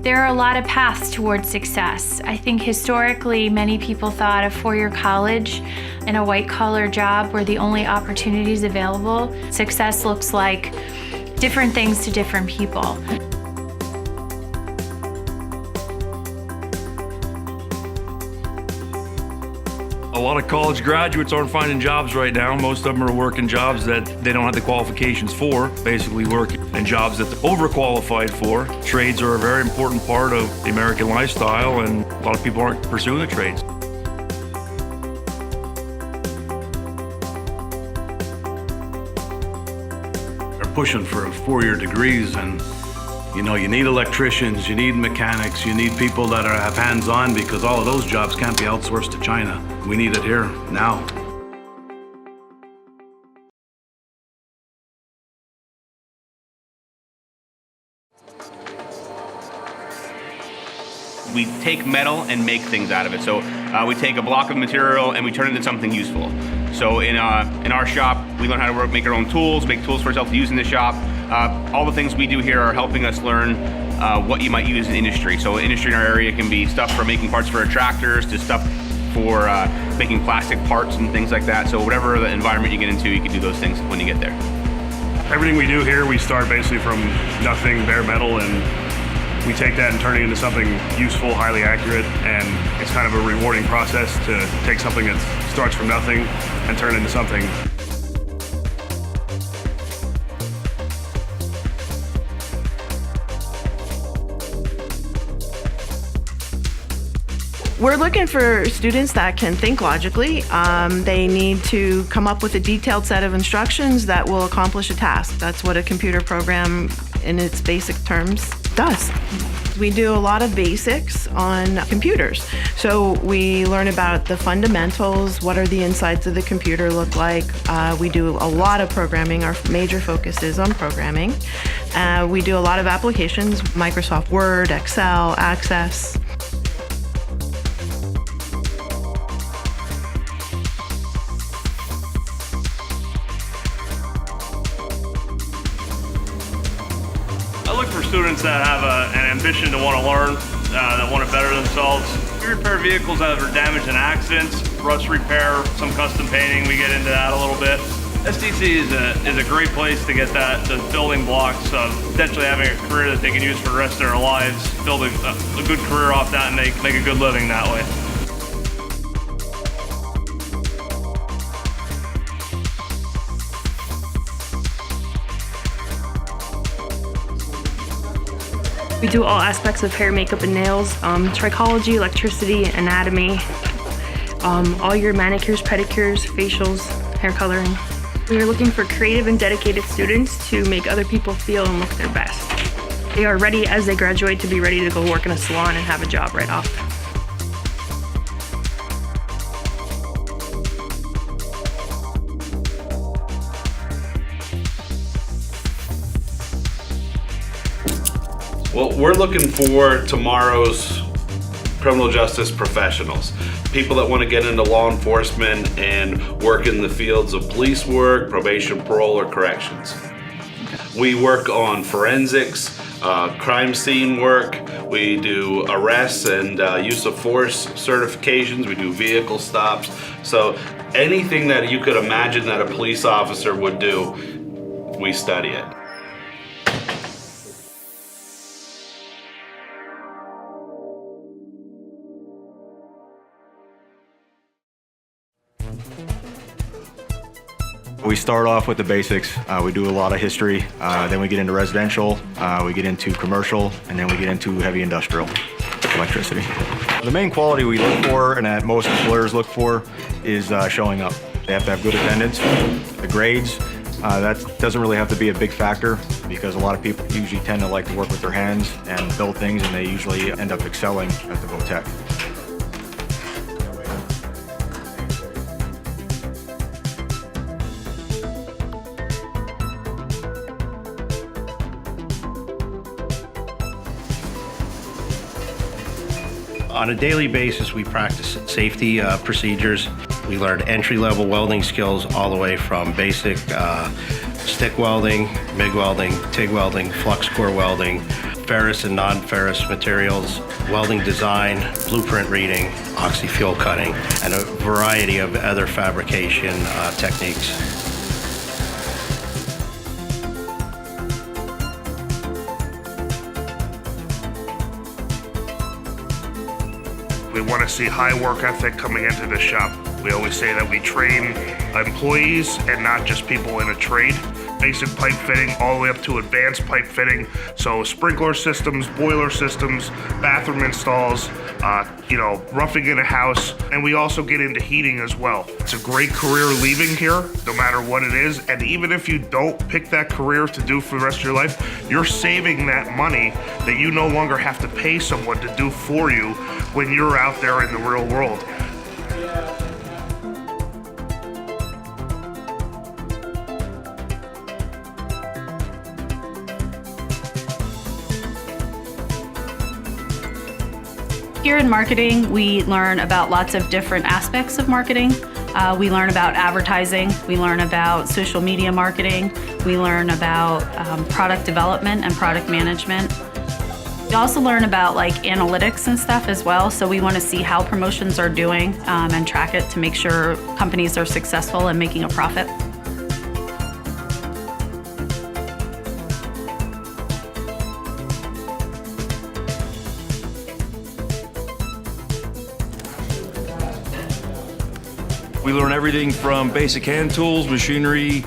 There are a lot of paths towards success. I think historically, many people thought a four-year college and a white-collar job were the only opportunities available. Success looks like different things to different people. A lot of college graduates aren't finding jobs right now. Most of them are working jobs that they don't have the qualifications for, basically working in jobs that they're overqualified for. Trades are a very important part of the American lifestyle, and a lot of people aren't pursuing the trades. They're pushing for four-year degrees, and you need electricians, you need mechanics, you need people that have hands-on, because all of those jobs can't be outsourced to China. We need it here, now. We take metal and make things out of it. So we take a block of material and we turn it into something useful. So in our shop, we learn how to make our own tools, make tools for ourselves to use in the shop. All the things we do here are helping us learn what you might use in industry. So industry in our area can be stuff for making parts for our tractors to stuff for making plastic parts and things like that. So whatever the environment you get into, you can do those things when you get there. Everything we do here, we start basically from nothing, bare metal, and we take that and turn it into something useful, highly accurate, and it's kind of a rewarding process to take something that starts from nothing and turn it into something. We're looking for students that can think logically. They need to come up with a detailed set of instructions that will accomplish a task. That's what a computer program in its basic terms does. We do a lot of basics on computers. So we learn about the fundamentals, what are the insides of the computer look like. We do a lot of programming. Our major focus is on programming. We do a lot of applications, Microsoft Word, Excel, Access. I look for students that have an ambition to want to learn, that want to better themselves. We repair vehicles that are damaged in accidents, rust repair, some custom painting, we get into that a little bit. STC is a great place to get the building blocks of potentially having a career that they can use for the rest of their lives, build a good career off that and make a good living that way. We do all aspects of hair, makeup, and nails, trichology, electricity, anatomy, all your manicures, pedicures, facials, hair coloring. We are looking for creative and dedicated students to make other people feel and look their best. They are ready as they graduate to be ready to go work in a salon and have a job right off. Well, we're looking for tomorrow's criminal justice professionals. People that want to get into law enforcement and work in the fields of police work, probation, parole, or corrections. We work on forensics, crime scene work. We do arrests and use of force certifications. We do vehicle stops. So anything that you could imagine that a police officer would do, we study it. We start off with the basics. We do a lot of history, then we get into residential, we get into commercial, and then we get into heavy industrial, electricity. The main quality we look for, and that most employers look for, is showing up. They have to have good attendance. The grades, that doesn't really have to be a big factor, because a lot of people usually tend to like to work with their hands and build things, and they usually end up excelling at the VOTEC. On a daily basis, we practice safety procedures. We learn entry-level welding skills all the way from basic stick welding, MIG welding, TIG welding, flux core welding, ferrous and non-ferrous materials, welding design, blueprint reading, oxy-fuel cutting, and a variety of other fabrication techniques. We want to see high work ethic coming into the shop. We always say that we train employees and not just people in a trade. Basic pipe fitting all the way up to advanced pipe fitting. So sprinkler systems, boiler systems, bathroom installs, roughing in a house. And we also get into heating as well. It's a great career leaving here, no matter what it is. And even if you don't pick that career to do for the rest of your life, you're saving that money that you no longer have to pay someone to do for you when you're out there in the real world. Here in marketing, we learn about lots of different aspects of marketing. We learn about advertising, we learn about social media marketing, we learn about product development and product management. We also learn about analytics and stuff as well, so we want to see how promotions are doing and track it to make sure companies are successful and making a profit. We learn everything from basic hand tools, machinery,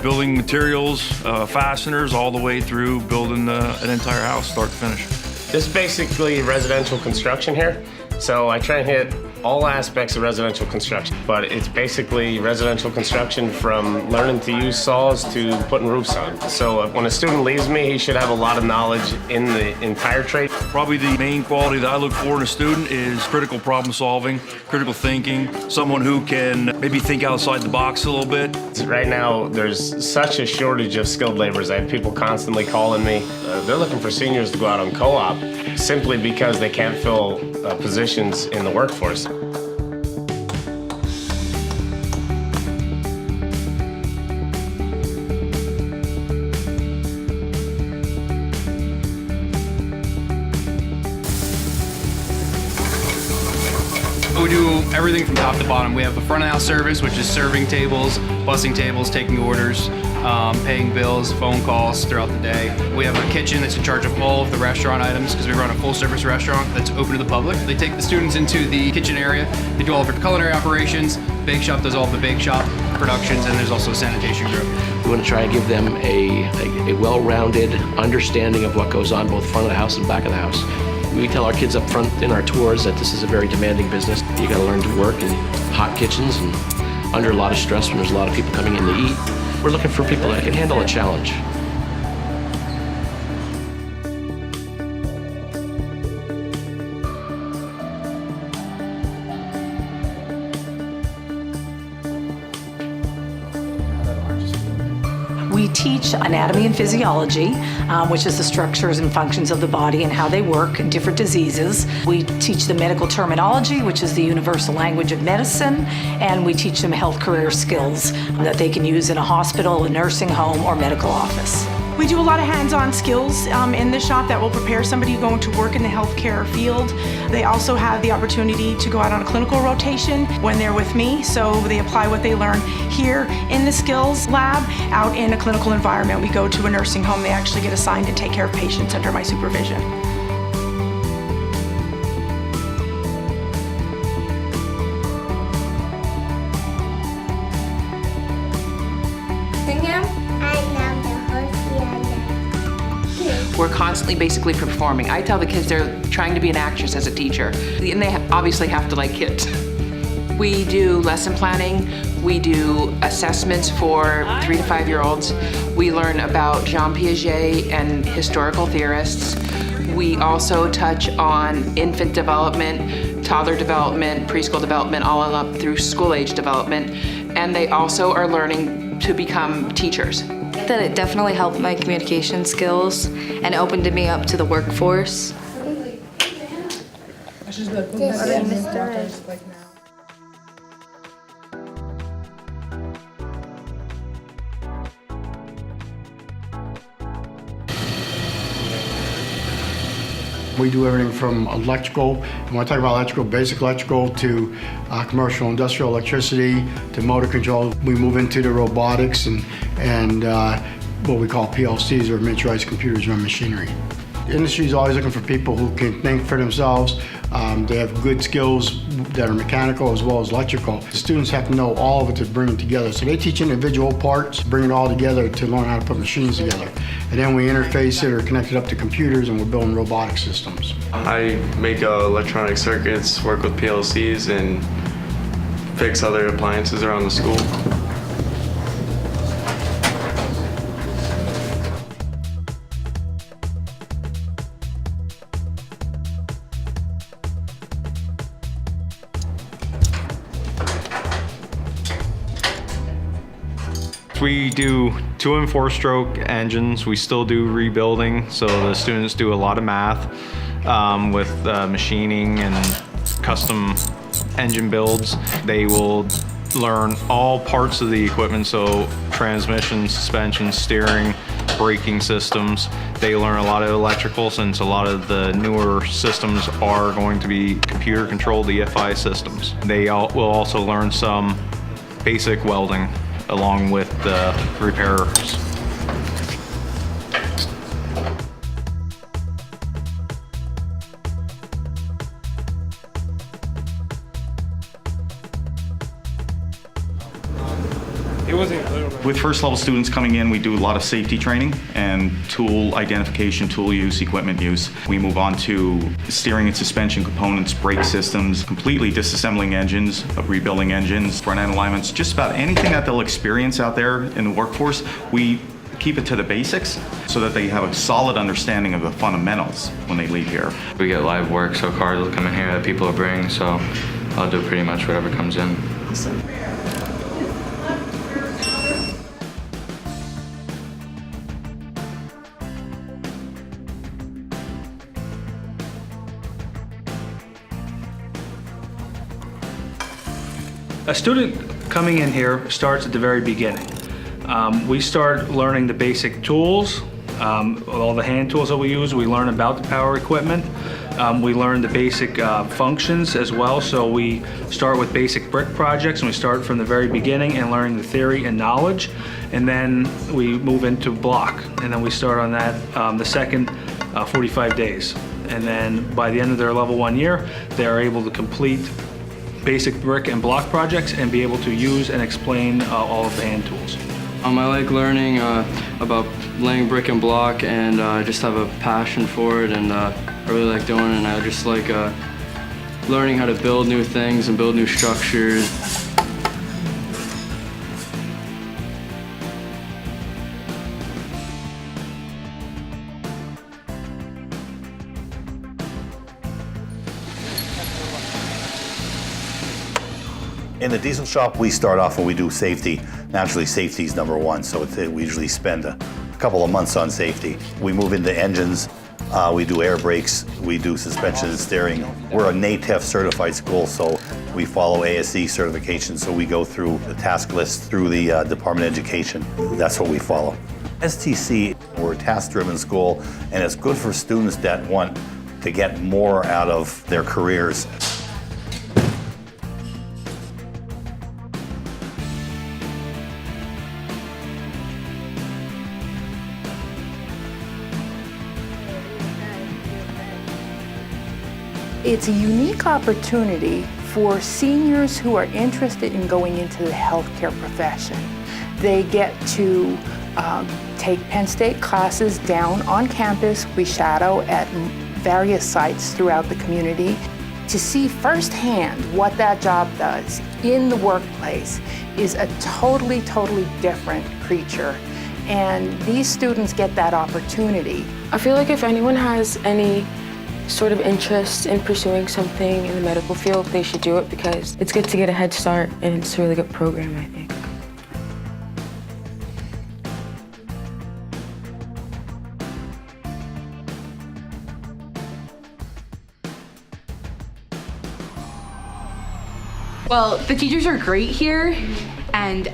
building materials, fasteners, all the way through building an entire house, start to finish. This is basically residential construction here. So I try and hit all aspects of residential construction, but it's basically residential construction from learning to use saws to putting roofs on. So when a student leaves me, he should have a lot of knowledge in the entire trade. Probably the main quality that I look for in a student is critical problem solving, critical thinking, someone who can maybe think outside the box a little bit. Right now, there's such a shortage of skilled laborers. I have people constantly calling me. They're looking for seniors to go out on co-op simply because they can't fill positions in the workforce. We do everything from top to bottom. We have a front of house service, which is serving tables, bussing tables, taking orders, paying bills, phone calls throughout the day. We have a kitchen that's in charge of all of the restaurant items because we run a full service restaurant that's open to the public. They take the students into the kitchen area. They do all of our culinary operations. Bake shop does all of the bake shop productions, and there's also a sanitation group. We want to try and give them a well-rounded understanding of what goes on both front of the house and back of the house. We tell our kids up front in our tours that this is a very demanding business. You got to learn to work in hot kitchens and under a lot of stress when there's a lot of people coming in to eat. We're looking for people that can handle a challenge. We teach anatomy and physiology, which is the structures and functions of the body and how they work in different diseases. We teach them medical terminology, which is the universal language of medicine, and we teach them health career skills that they can use in a hospital, a nursing home, or medical office. We do a lot of hands-on skills in the shop that will prepare somebody going to work in the healthcare field. They also have the opportunity to go out on a clinical rotation when they're with me, so they apply what they learn here in the skills lab out in a clinical environment. We go to a nursing home, they actually get assigned to take care of patients under my supervision. We're constantly basically performing. I tell the kids they're trying to be an actress as a teacher, and they obviously have to like it. We do lesson planning, we do assessments for 3 to 5 year olds. We learn about Jean Piaget and historical theorists. We also touch on infant development, toddler development, preschool development, all up through school age development. And they also are learning to become teachers. That it definitely helped my communication skills and opened me up to the workforce. We do everything from electrical, and when I talk about electrical, basic electrical, to commercial industrial electricity, to motor control. We move into the robotics and what we call PLCs, or miniaturized computers run machinery. The industry is always looking for people who can think for themselves. They have good skills that are mechanical as well as electrical. The students have to know all of it to bring it together. So they teach individual parts, bring it all together to learn how to put machines together. And then we interface it or connect it up to computers, and we're building robotic systems. I make electronic circuits, work with PLCs, and fix other appliances around the school. We do 2- and 4-stroke engines. We still do rebuilding, so the students do a lot of math with machining and custom engine builds. They will learn all parts of the equipment, so transmission, suspension, steering, braking systems. They learn a lot of electrical, since a lot of the newer systems are going to be computer controlled EFI systems. They will also learn some basic welding along with the repairers. With first level students coming in, we do a lot of safety training and tool identification, tool use, equipment use. We move on to steering and suspension components, brake systems, completely disassembling engines, rebuilding engines, front end alignments, just about anything that they'll experience out there in the workforce. We keep it to the basics so that they have a solid understanding of the fundamentals when they leave here. We get live work, so cars will come in here that people will bring, so I'll do pretty much whatever comes in. Awesome. A student coming in here starts at the very beginning. We start learning the basic tools, all the hand tools that we use. We learn about the power equipment. We learn the basic functions as well. So we start with basic brick projects, and we start from the very beginning and learning the theory and knowledge. And then we move into block, and then we start on that the second 45 days. And then by the end of their level 1 year, they are able to complete basic brick and block projects and be able to use and explain all of the hand tools. I like learning about laying brick and block, and I just have a passion for it, and I really like doing it, and I just like learning how to build new things and build new structures. In the diesel shop, we start off when we do safety. Naturally, safety is number one, so we usually spend a couple of months on safety. We move into engines, we do air brakes, we do suspension and steering. We're a NATEF certified school, so we follow ASE certification, so we go through the task list through the Department of Education. That's what we follow. STC, we're a task-driven school, and it's good for students that want to get more out of their careers. It's a unique opportunity for seniors who are interested in going into the healthcare profession. They get to take Penn State classes down on campus. We shadow at various sites throughout the community to see firsthand what that job does in the workplace is a totally different creature. And these students get that opportunity. I feel like if anyone has any sort of interest in pursuing something in the medical field, they should do it because it's good to get a head start and it's a really good program, I think. Well, the teachers are great here, and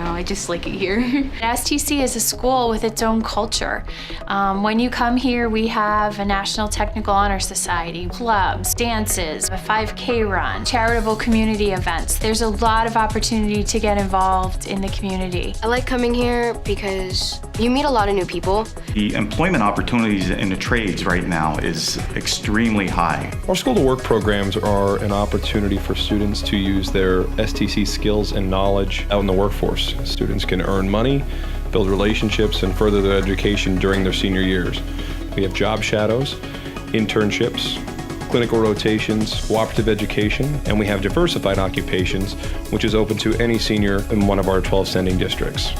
know, I just like it here. STC is a school with its own culture. When you come here, we have a National Technical Honor Society, clubs, dances, a 5K run, charitable community events. There's a lot of opportunity to get involved in the community. I like coming here because you meet a lot of new people. The employment opportunities in the trades right now is extremely high. Our School to Work programs are an opportunity for students to use their STC skills and knowledge out in the workforce. Students can earn money, build relationships, and further their education during their senior years. We have job shadows, internships, clinical rotations, cooperative education, and we have diversified occupations, which is open to any senior in one of our 12 sending districts.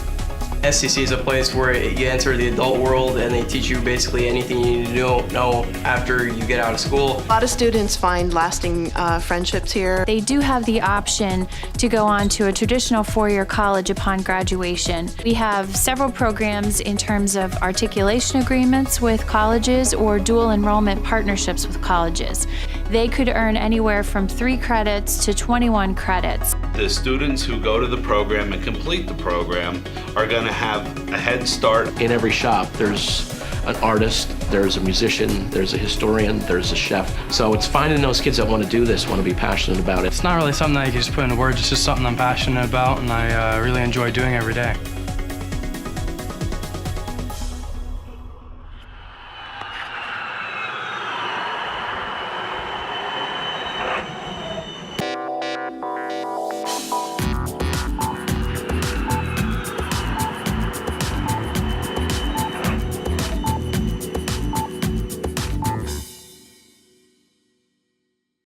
STC is a place where you enter the adult world and they teach you basically anything you need to know after you get out of school. A lot of students find lasting friendships here. They do have the option to go on to a traditional four-year college upon graduation. We have several programs in terms of articulation agreements with colleges or dual enrollment partnerships with colleges. They could earn anywhere from 3 credits to 21 credits. The students who go to the program and complete the program are going to have a head start. In every shop, there's an artist, there's a musician, there's a historian, there's a chef. So it's finding those kids that want to do this, want to be passionate about it. It's not really something that you can just put into words, it's just something I'm passionate about and I really enjoy doing every day.